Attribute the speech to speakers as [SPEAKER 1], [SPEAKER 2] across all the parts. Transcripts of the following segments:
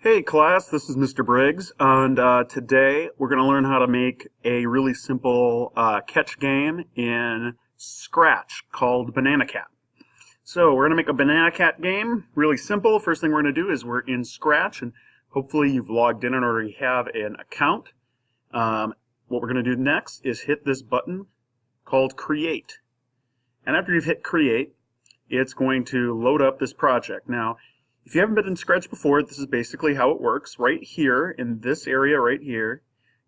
[SPEAKER 1] Hey class, this is Mr. Briggs, and today we're going to learn how to make a really simple catch game in Scratch called Banana Cat. So we're going to make a Banana Cat game, really simple. First thing we're going to do is we're in Scratch, and hopefully you've logged in or already have an account. What we're going to do next is hit this button called Create. And after you've hit Create, it's going to load up this project. Now, if you haven't been in Scratch before, this is basically how it works. Right here, in this area right here,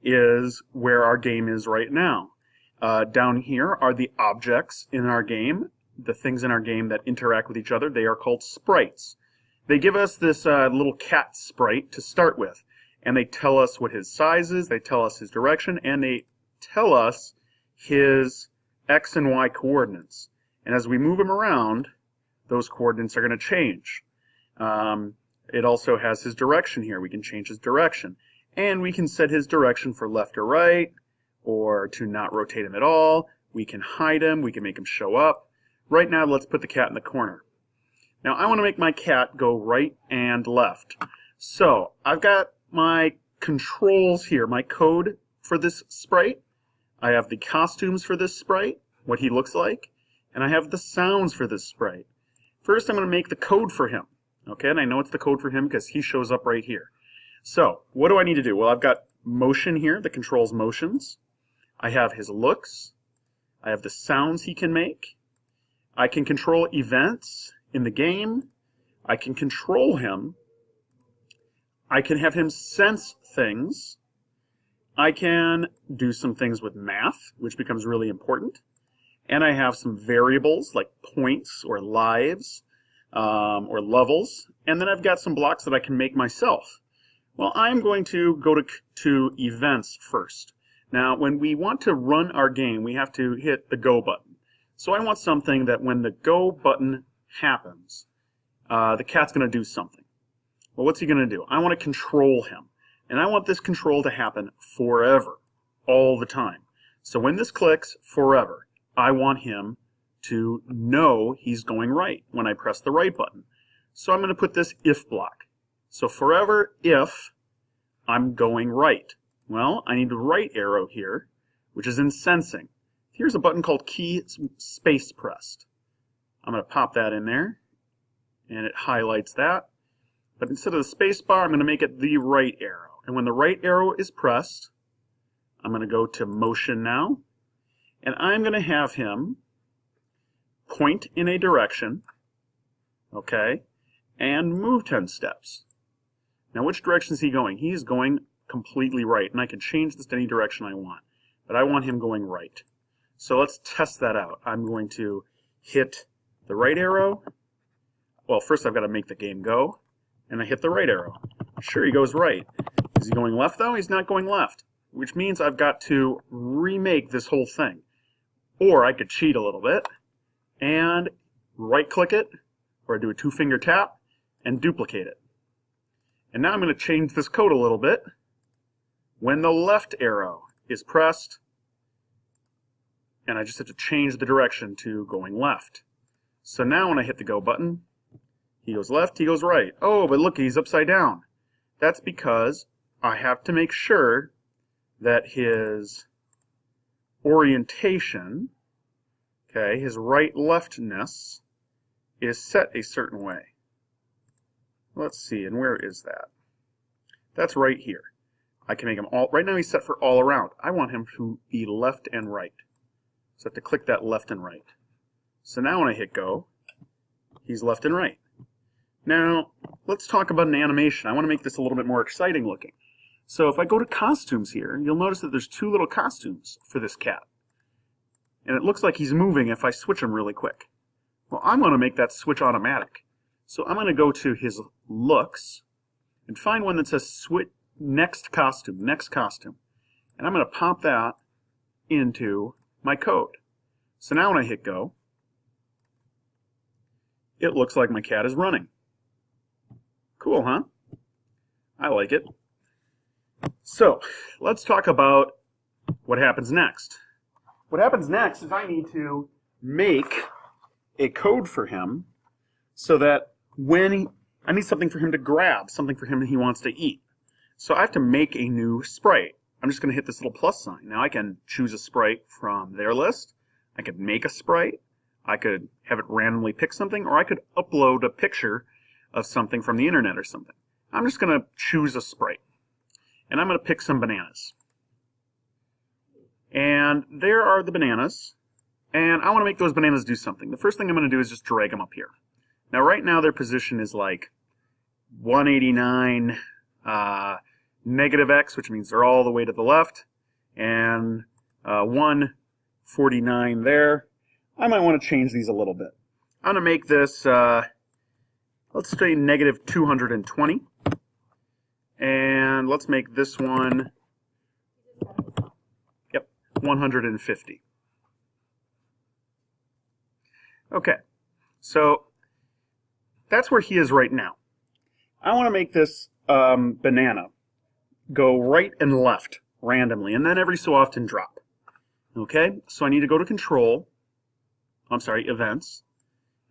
[SPEAKER 1] is where our game is right now. Down here are the objects in our game, the things in our game that interact with each other. They are called sprites. They give us this little cat sprite to start with, and they tell us what his size is, they tell us his direction, and they tell us his X and Y coordinates. And as we move him around, those coordinates are going to change. It also has his direction here. We can change his direction. And we can set his direction for left or right, or to not rotate him at all. We can hide him. We can make him show up. Right now, let's put the cat in the corner. Now, I want to make my cat go right and left. So, I've got my controls here, my code for this sprite. I have the costumes for this sprite, what he looks like, and I have the sounds for this sprite. First, I'm going to make the code for him. Okay, and I know it's the code for him because he shows up right here. So, what do I need to do? Well, I've got motion here that controls motions. I have his looks. I have the sounds he can make. I can control events in the game. I can control him. I can have him sense things. I can do some things with math, which becomes really important. And I have some variables like points or lives. Or levels, and then I've got some blocks that I can make myself. Well, I'm going to go to events first. Now, when we want to run our game, we have to hit the go button. So I want something that when the go button happens, the cat's going to do something. Well, what's he going to do? I want to control him, and I want this control to happen forever, all the time. So when this clicks, forever, I want him to know he's going right when I press the right button. So I'm going to put this if block. So forever if I'm going right. Well, I need the right arrow here, which is in sensing. Here's a button called key space pressed. I'm going to pop that in there, and it highlights that. But instead of the space bar, I'm going to make it the right arrow. And when the right arrow is pressed, I'm going to go to motion now, and I'm going to have him point in a direction, okay, and move 10 steps. Now, which direction is he going? He's going completely right, and I can change this to any direction I want, but I want him going right. So let's test that out. I'm going to hit the right arrow. Well, first I've got to make the game go, and I hit the right arrow. Sure, he goes right. Is he going left, though? He's not going left, which means I've got to remake this whole thing. Or I could cheat a little bit and right-click it, or do a two-finger tap, and duplicate it. And now I'm going to change this code a little bit. When the left arrow is pressed, and I just have to change the direction to going left. So now when I hit the go button, he goes left, he goes right. Oh, but look, he's upside down. That's because I have to make sure that his orientation, okay, his right-leftness is set a certain way. Let's see, and where is that? That's right here. I can make him all, right now he's set for all around. I want him to be left and right. So I have to click that left and right. So now when I hit go, he's left and right. Now, let's talk about an animation. I want to make this a little bit more exciting looking. So if I go to costumes here, you'll notice that there's two little costumes for this cat. And it looks like he's moving if I switch him really quick. Well, I'm going to make that switch automatic. So I'm going to go to his looks and find one that says switch next costume. And I'm going to pop that into my code. So now when I hit go, it looks like my cat is running. Cool, huh? I like it. So let's talk about what happens next. What happens next is I need to make a code for him so that when I need something for him to grab, something for him that he wants to eat. So I have to make a new sprite. I'm just going to hit this little plus sign. Now I can choose a sprite from their list. I could make a sprite. I could have it randomly pick something, or I could upload a picture of something from the internet or something. I'm just going to choose a sprite. And I'm going to pick some bananas. And there are the bananas. And I want to make those bananas do something. The first thing I'm going to do is just drag them up here. Now right now their position is like 189 negative x, which means they're all the way to the left, and 149 there. I might want to change these a little bit. I'm going to make this, let's say negative 220. And let's make this one, yep, 150. Okay, so that's where he is right now. I want to make this banana go right and left randomly, and then every so often drop. Okay, so I need to go to Control, Events,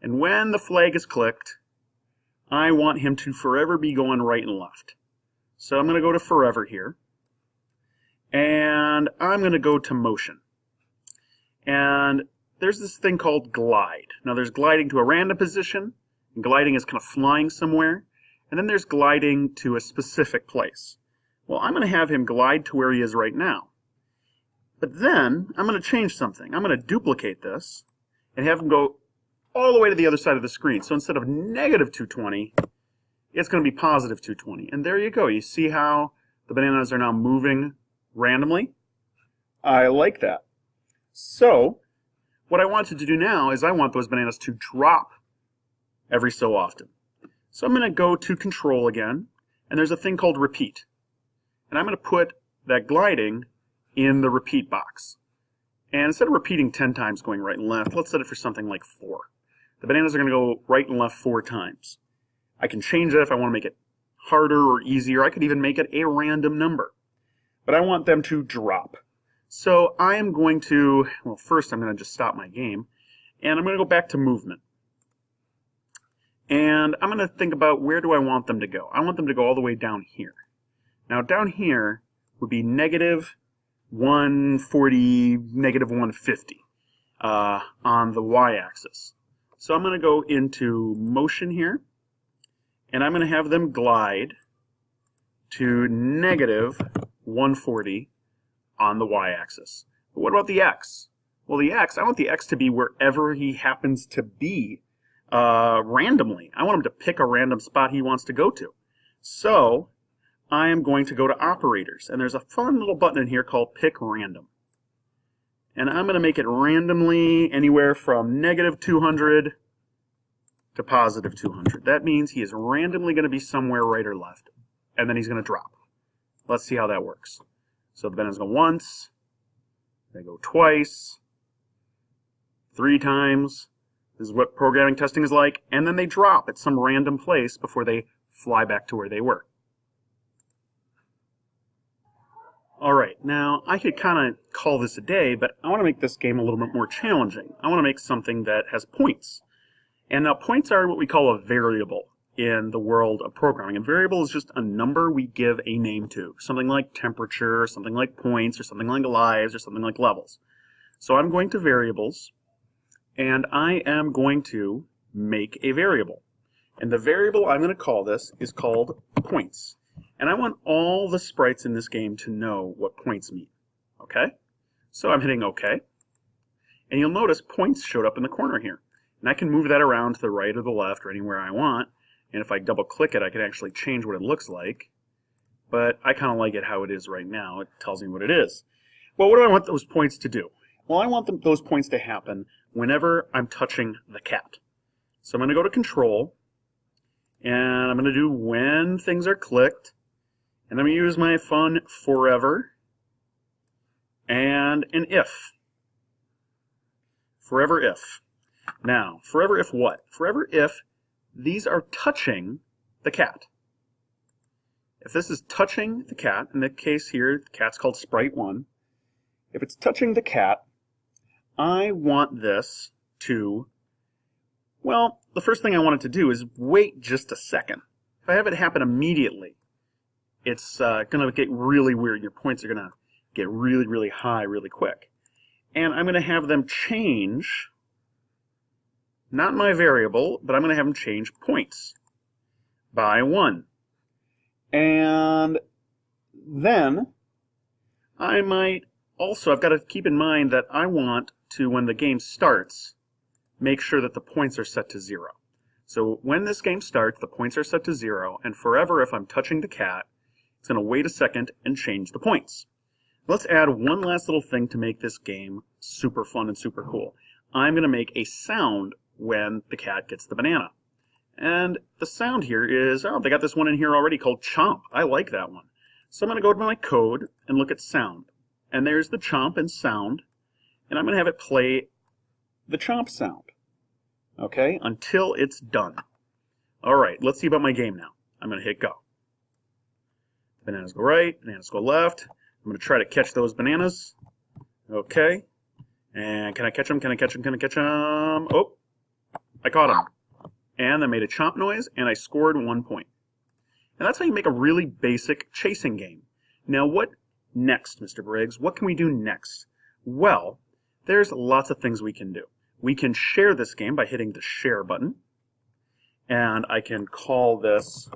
[SPEAKER 1] and when the flag is clicked, I want him to forever be going right and left. So I'm going to go to Forever here, and I'm going to go to Motion. And there's this thing called Glide. Now there's gliding to a random position, and gliding is kind of flying somewhere, and then there's gliding to a specific place. Well, I'm going to have him glide to where he is right now. But then I'm going to change something. I'm going to duplicate this and have him go all the way to the other side of the screen. So instead of negative 220, it's going to be positive 220. And there you go. You see how the bananas are now moving randomly? I like that. So what I wanted to do now is I want those bananas to drop every so often. So I'm going to go to Control again, and there's a thing called Repeat. And I'm going to put that gliding in the repeat box. And instead of repeating 10 times going right and left, let's set it for something like 4. The bananas are going to go right and left 4 times. I can change it if I want to make it harder or easier. I could even make it a random number. But I want them to drop. So I am going to, well, first I'm going to just stop my game, and I'm going to go back to movement. And I'm going to think about where do I want them to go. I want them to go all the way down here. Now down here would be negative 140, negative 150 on the y-axis. So I'm going to go into Motion here, and I'm going to have them glide to negative 140 on the y-axis. But what about the x? Well, the x, I want the x to be wherever he happens to be randomly. I want him to pick a random spot he wants to go to. So I am going to go to Operators, and there's a fun little button in here called Pick Random. And I'm going to make it randomly anywhere from negative 200 to positive 200. That means he is randomly going to be somewhere right or left, and then he's going to drop. Let's see how that works. So the bananas go once, they go twice, 3 times. This is what programming testing is like, and then they drop at some random place before they fly back to where they were. Alright, now I could kind of call this a day, but I want to make this game a little bit more challenging. I want to make something that has points. And now points are what we call a variable in the world of programming. A variable is just a number we give a name to. Something like temperature, or something like points, or something like lives, or something like levels. So I'm going to variables, and I am going to make a variable. And the variable I'm going to call this is called points. And I want all the sprites in this game to know what points mean. Okay? So I'm hitting OK. And you'll notice points showed up in the corner here. And I can move that around to the right or the left or anywhere I want. And if I double click it, I can actually change what it looks like. But I kind of like it how it is right now. It tells me what it is. Well, what do I want those points to do? Well, I want those points to happen whenever I'm touching the cat. So I'm going to go to Control. And I'm going to do when things are clicked. And I'm going to use my fun forever and an if. Forever if. Now, forever if what? Forever if these are touching the cat. If this is touching the cat, in the case here, the cat's called Sprite 1. If it's touching the cat, I want this to, Well, the first thing I want it to do is wait just a second. If I have it happen immediately, it's going to get really weird. Your points are going to get really, really high really quick. And I'm going to have them change, not my variable, but I'm going to have them change points by 1. And then I might also, I've got to keep in mind that I want to, when the game starts, make sure that the points are set to 0. So when this game starts, the points are set to 0, and forever if I'm touching the cat, it's going to wait a second and change the points. Let's add one last little thing to make this game super fun and super cool. I'm going to make a sound when the cat gets the banana. And the sound here is, oh, they got this one in here already called chomp. I like that one. So I'm going to go to my code and look at sound. And there's the chomp and sound. And I'm going to have it play the chomp sound. Okay, until it's done. All right, let's see about my game now. I'm going to hit go. Bananas go right, bananas go left. I'm going to try to catch those bananas. Okay. And can I catch them? Can I catch them? Can I catch them? Oh, I caught them. And I made a chomp noise, and I scored 1 point. And that's how you make a really basic chasing game. Now, what next, Mr. Briggs? What can we do next? Well, there's lots of things we can do. We can share this game by hitting the share button. And I can call this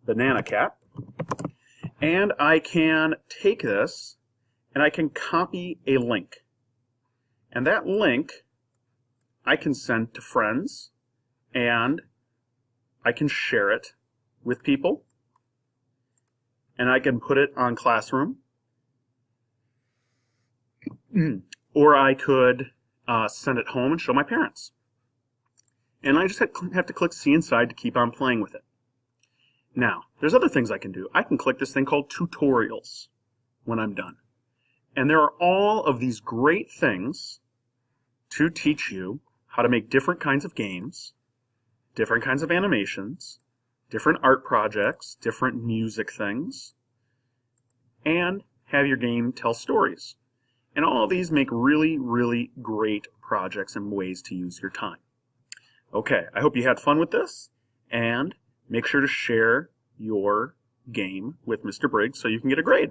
[SPEAKER 1] Banana Cat. And I can take this and I can copy a link. And that link I can send to friends and I can share it with people. And I can put it on Classroom. Or I could send it home and show my parents. And I just have to click See Inside to keep on playing with it. Now, there's other things I can do. I can click this thing called Tutorials when I'm done. And there are all of these great things to teach you how to make different kinds of games, different kinds of animations, different art projects, different music things, and have your game tell stories. And all of these make really, really great projects and ways to use your time. Okay, I hope you had fun with this, and make sure to share your game with Mr. Briggs so you can get a grade.